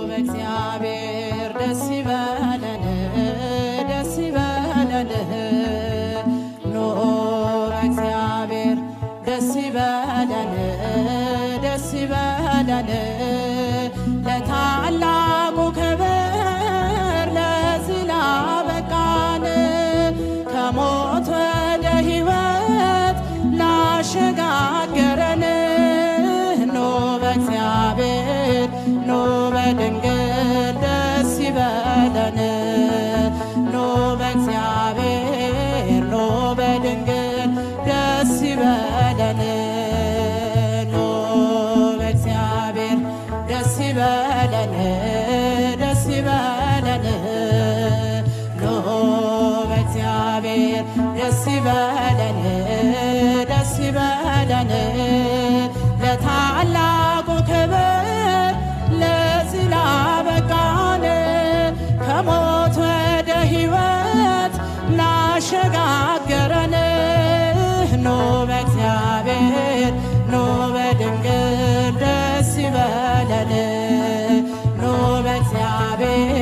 በእግዚአብሔር ደስ ይበለን ደስ ይበለን ኑ በእግዚአብሔር ደስ ይበለን ደስ ይበለን ለታላቁ ክብር ለዚህ ላበቃን ከሞት ወደ ሕይወት ላሸጋገረን ኑ በእግዚአብሔር ኑ በድንግል ደስ ይበለን ኑ በእግዚአብሔር ኑ በድንግል ደስ ይበለን ኑ በእግዚአብሔር ደስ ይበለን ደስ ይበለን ኑ በእግዚአብሔር ደስ ይበለን ደስ ይበለን ለታላቁ ክብር ለዚህ ላበቃን ከሞት ወደ ሕይወት ላሸጋገረን ኑ በእግዚአብሔር ኑ በድንግል ደስ ይበለን ኑ በእግዚአብሔር